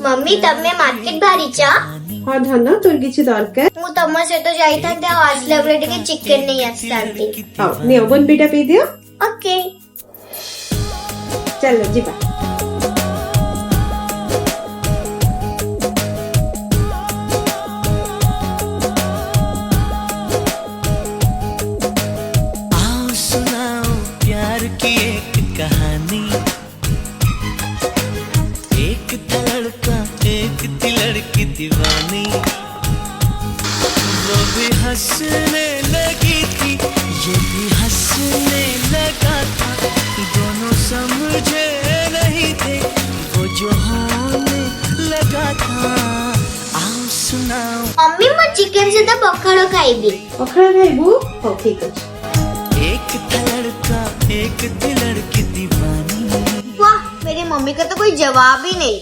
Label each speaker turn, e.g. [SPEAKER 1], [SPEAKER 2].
[SPEAKER 1] Mummy तमे market बाहरीचा
[SPEAKER 2] हाँ धन तोर किछि दरकार
[SPEAKER 1] मु तम सहित जाइथांते आसला बेले टिके चिकन नहीं आसतांती
[SPEAKER 2] हाँ नियो बन बेटा पी दियो
[SPEAKER 1] ओके
[SPEAKER 2] चलो जीवा
[SPEAKER 3] आओ सुनाओ प्यार की एक कहानी एक था लड़का एक थी लड़की दीवानी वो भी हंसने लगी थी ये भी हंसने लगा था दोनों समझे नहीं थे वो जो होने लगा था आओ सुनाओ
[SPEAKER 1] मम्मी मु चिकन से तो पखाड़ खाइबी
[SPEAKER 2] पखाड़ खाइबू हो ठीक अछि
[SPEAKER 3] एक था लड़का एक थी लड़की दीवानी
[SPEAKER 1] वाह मेरी मम्मी का तो कोई जवाब ही नहीं।